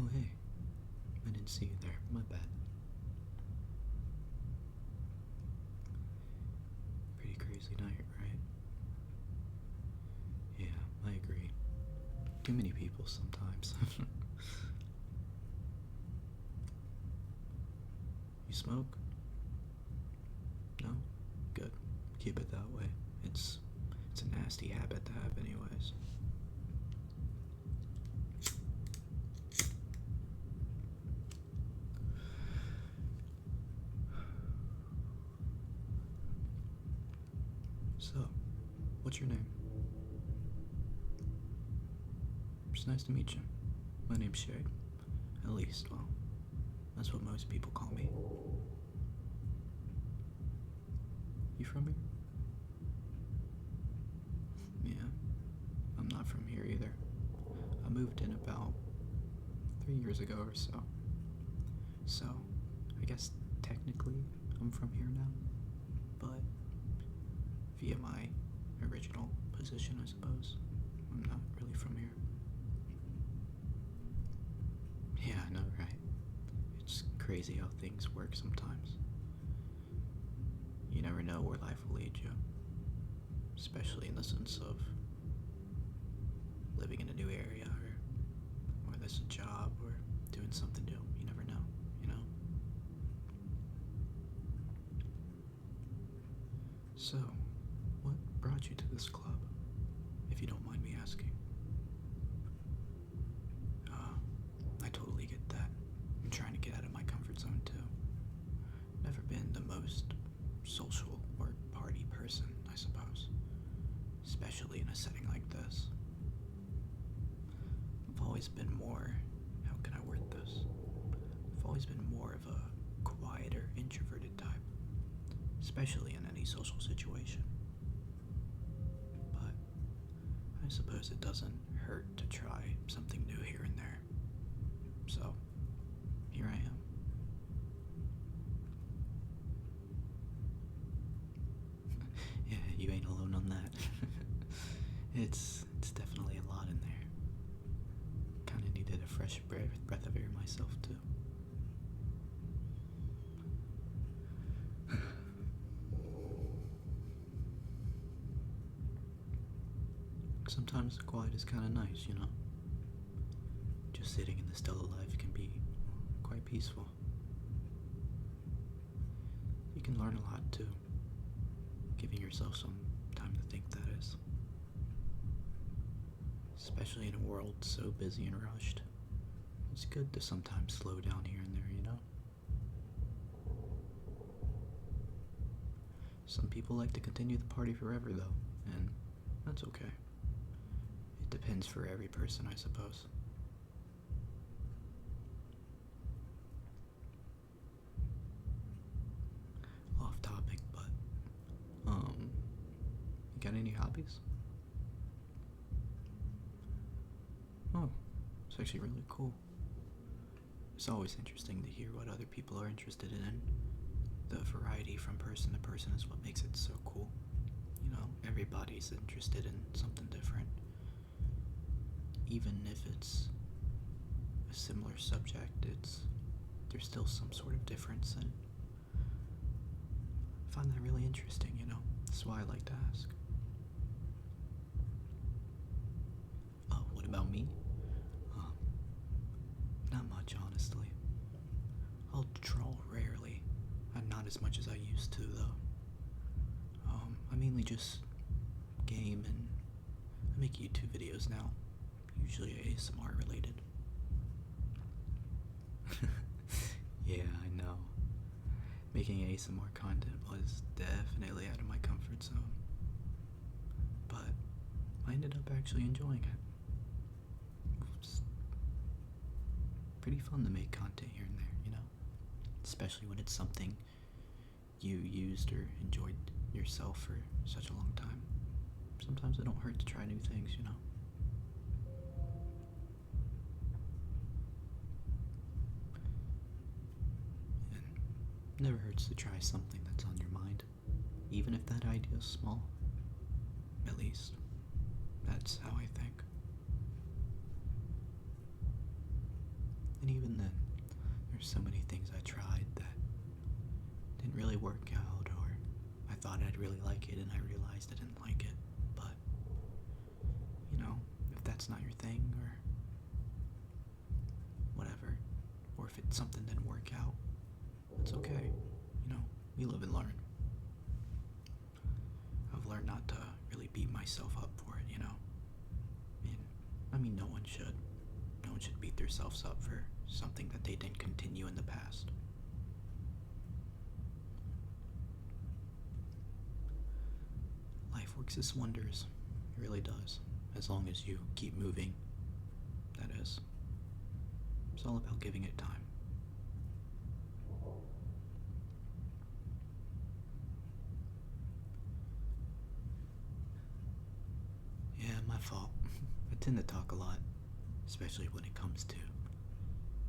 Oh, hey. I didn't see you there. My bad. Pretty crazy night, right? Yeah, I agree. Too many people sometimes. You smoke? No? Good. Keep it that way. It's a nasty habit to have anyways. So, what's your name? It's nice to meet you. My name's Shay. At least, well, that's what most people call me. You from here? Yeah, I'm not from here either. I moved in about 3 years ago or so. So, I guess technically I'm from here now, but via my original position, I suppose, I'm not really from here. Yeah, I know, right? It's crazy how things work sometimes. You never know where life will lead you, especially in the sense of living in a new area or there's a job or doing something new. You never know, you know? So, what brought you to this club, if you don't mind me asking? I totally get that. I'm trying to get out of my comfort zone too. Never been the most social or party person, I suppose. Especially in a setting like this. I've always been more, how can I word this? I've always been more of a quieter, introverted type. Especially in any social situation. But I suppose it doesn't hurt to try something new here and there. So, here I am. Yeah, you ain't alone on that. It's definitely a lot in there. Kinda needed a fresh breath of air myself too. Sometimes the quiet is kinda nice, you know? Just sitting in the still of life can be quite peaceful. You can learn a lot too, giving yourself some time to think, that is. Especially in a world so busy and rushed. It's good to sometimes slow down here and there, you know? Some people like to continue the party forever though, and that's okay. It depends for every person, I suppose. Off topic, but, you got any hobbies? Oh, it's actually really cool. It's always interesting to hear what other people are interested in. The variety from person to person is what makes it so cool. You know, everybody's interested in something different. Even if it's a similar subject, there's still some sort of difference, and I find that really interesting, you know? That's why I like to ask. Oh, what about me? Um, Not much, honestly. I'll draw rarely. Not as much as I used to, though. I mainly just game, and I make YouTube videos now. Usually ASMR related. Yeah, I know. Making ASMR content was definitely out of my comfort zone. But I ended up actually enjoying it. It's pretty fun to make content here and there, you know? Especially when it's something you used or enjoyed yourself for such a long time. Sometimes it don't hurt to try new things, you know? And never hurts to try something that's on your mind, even if that idea is small. At least, that's how I think. even then, there's so many things I tried that didn't really work out, or I thought I'd really like it and I realized I didn't like it. But, if that's not your thing, or whatever, or if it's something that didn't work out, it's okay. We live and learn. I've learned not to really beat myself up for it, And no one should. No one should beat themselves up for something that they didn't continue in the past. Life works its wonders. It really does. As long as you keep moving, that is. It's all about giving it time. Yeah, my fault. I tend to talk a lot, especially when it comes to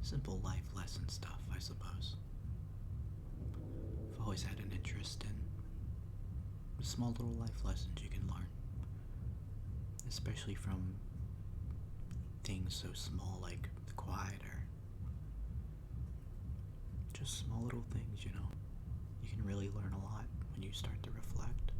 simple life lesson stuff, I suppose. I've always had an interest in the small little life lessons you can learn, especially from things so small like the quiet, or just small little things, You can really learn a lot when you start to reflect.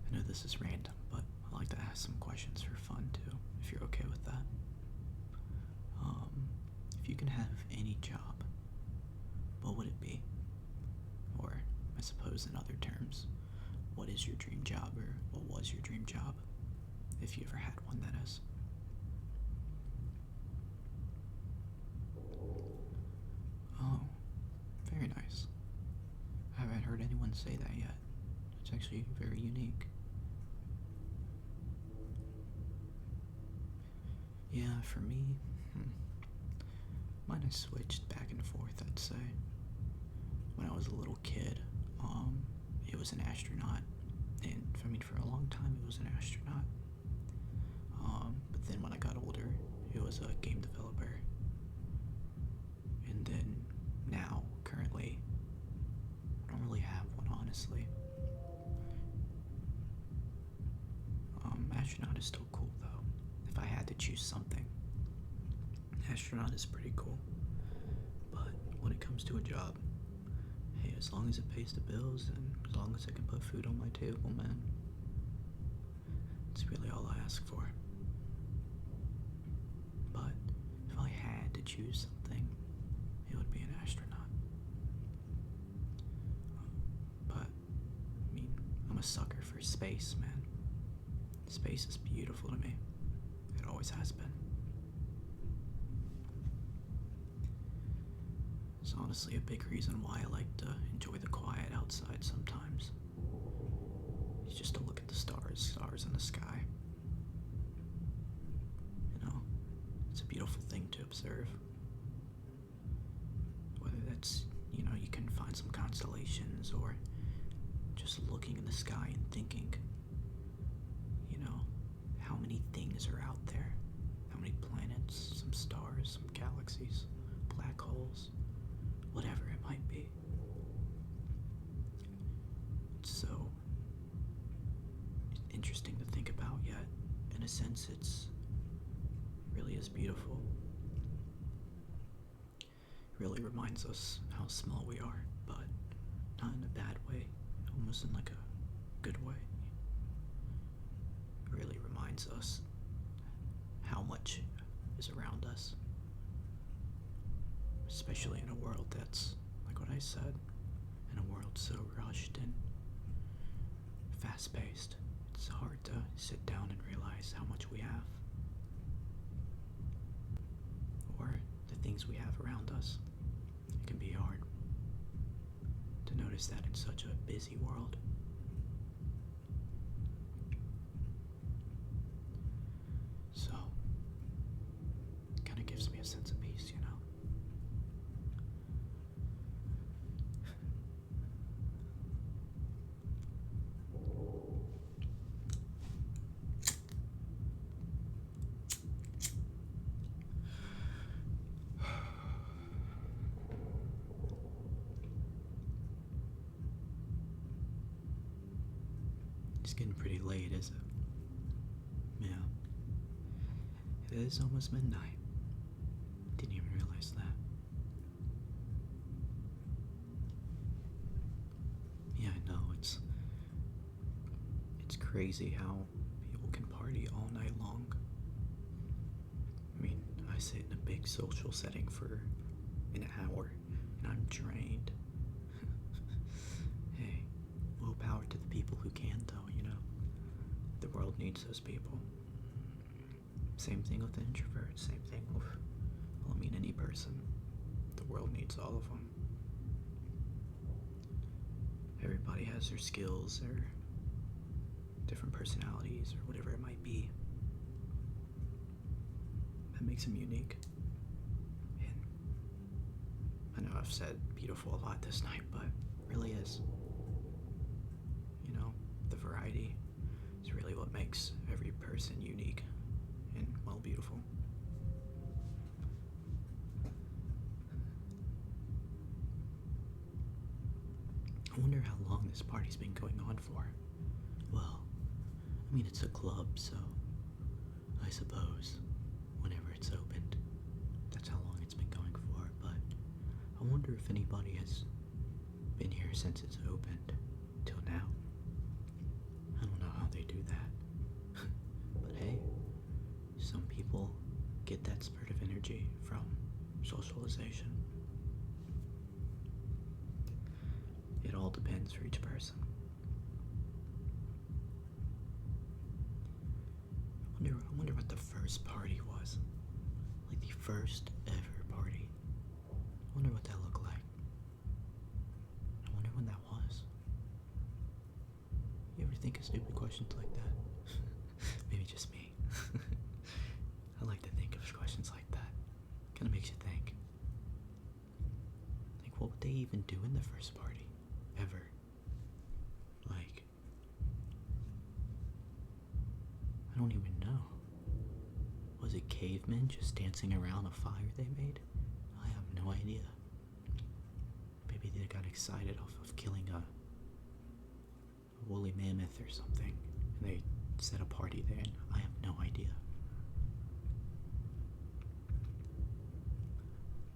I know this is random, but I like to ask some questions for fun too, if you're okay with that. If you can have any job, what would it be? Or, I suppose in other terms, what is your dream job, or what was your dream job? If you ever had one, that is. Oh, very nice. I haven't heard anyone say that yet. It's actually very unique. Yeah, for me, mine has switched back and forth, I'd say. When I was a little kid, it was an astronaut. And, for a long time, it was an astronaut. But then when I got older, it was a game developer. And then, now, currently, I don't really have one, honestly. Astronaut is still cool, though. If I had to choose something, astronaut is pretty cool. But when it comes to a job, hey, as long as it pays the bills and as long as I can put food on my table, man, it's really all I ask for. But if I had to choose something, it would be an astronaut. But, I'm a sucker for space, man. Space is beautiful to me. It always has been. It's honestly a big reason why I like to enjoy the quiet outside sometimes. It's just to look at the stars in the sky. It's a beautiful thing to observe. Whether that's, you can find some constellations, or just looking in the sky and thinking, how many things are out there, how many planets, some stars, some galaxies, black holes, whatever it might be. It's so interesting to think about, yet in a sense it's really is beautiful. It really reminds us how small we are, but not in a bad way, almost in like a good way. It really reminds us how much is around us, especially in a world that's, like what I said, in a world so rushed and fast-paced. It's hard to sit down and realize how much we have, or the things we have around us. It can be hard to notice that in such a busy world. So, it kind of gives me a sense of peace, getting pretty late, is it? Yeah. It is almost midnight. Didn't even realize that. Yeah, I know, it's crazy how people can party all night long. I mean, I sit in a big social setting for an hour and I'm drained. Hey, more power to the people who can, though, you know? The world needs those people. Same thing with the introverts, same thing with, well, I mean, any person. The world needs all of them. Everybody has their skills, their different personalities, or whatever it might be. That makes them unique. And I know I've said beautiful a lot this night, but it really is. You know, the variety is really what makes every person unique and, well, beautiful. I wonder how long this party's been going on for. Well, I mean, it's a club, so I suppose whenever it's opened, that's how long it's been going for, but I wonder if anybody has been here since it's opened till now. I don't know how they do that. But hey, some people get that spurt of energy from socialization. It all depends for each person. I wonder what the first party was. Like the first ever party. I wonder what that looked like. I wonder when that was. You ever think of stupid questions like that? Maybe just me. I like to think of questions like that. Kinda makes you think. Like, what would they even do in the first party? Ever. Like, I don't even know. Was it cavemen just dancing around a fire they made? I have no idea. Maybe they got excited off of killing a woolly mammoth or something, and they set a party there, and I have no idea.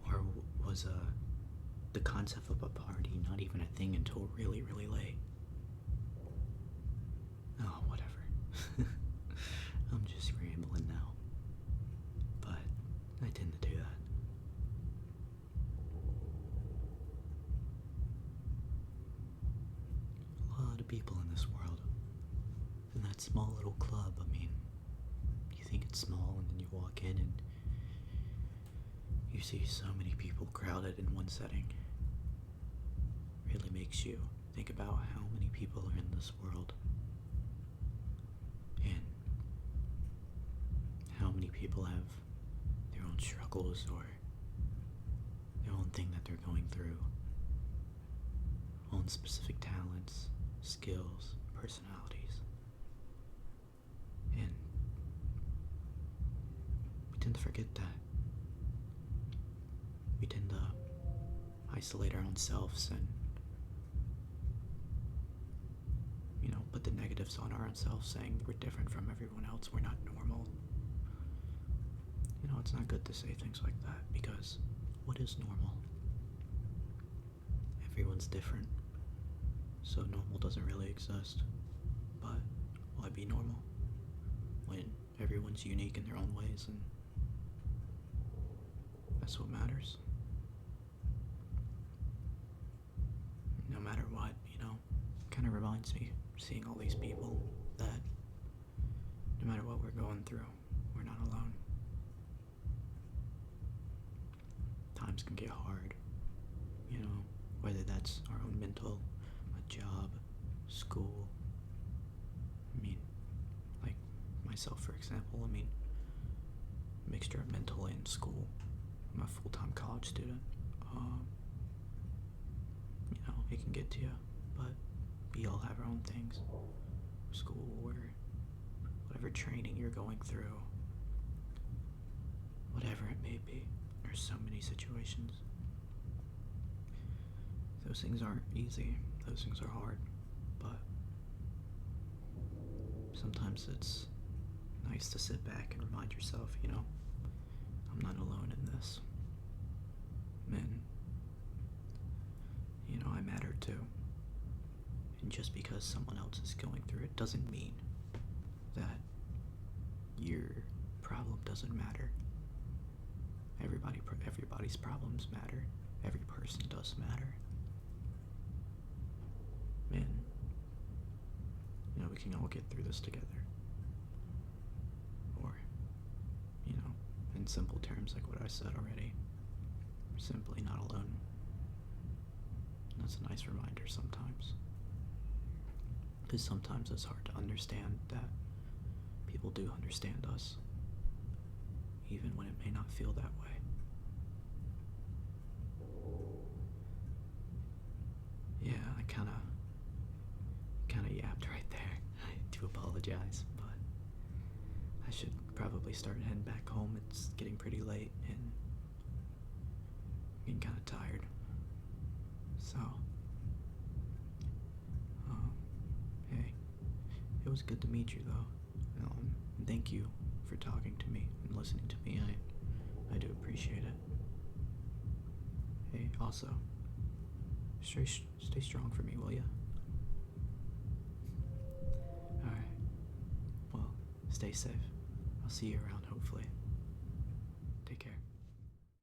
Or was the concept of a party not even a thing until really, really late? Oh, whatever. I'm just rambling now. But I tend to do that. A lot of people in this world. In that small little club, I mean, you think it's small and then you walk in and you see so many people crowded in one setting. Really makes you think about how many people are in this world. And how many people have their own struggles or their own thing that they're going through. Own specific talents, skills, personalities. And we tend to forget that. We tend to isolate our own selves and, you know, put the negatives on our own selves, saying we're different from everyone else, we're not normal. You know, it's not good to say things like that, because what is normal? Everyone's different, so normal doesn't really exist. But why be normal when everyone's unique in their own ways, and that's what matters? No matter what, you know, kind of reminds me, seeing all these people, that no matter what we're going through, we're not alone. Times can get hard, you know, whether that's our own mental, a job, school. I mean, like myself, for example, I mean, mixture of mental and school. I'm a full-time college student. You know, it can get to you, but we all have our own things. School or whatever training you're going through, whatever it may be. There's so many situations. Those things aren't easy. Those things are hard, but sometimes it's nice to sit back and remind yourself, I'm not alone in this. And, I matter too. And just because someone else is going through it doesn't mean that your problem doesn't matter. Everybody's problems matter. Every person does matter. And, we can all get through this together. Or, in simple terms like what I said already, we're simply not alone. And that's a nice reminder sometimes. Because sometimes it's hard to understand that people do understand us, even when it may not feel that way. Yeah, I kind of yapped right there. I do apologize, but I should probably start heading back home. It's getting pretty late and I'm getting kind of tired. So, hey, it was good to meet you though. Thank you for talking to me and listening to me. I do appreciate it. Hey, also, stay strong for me, will ya? Alright. Well, stay safe. I'll see you around, hopefully.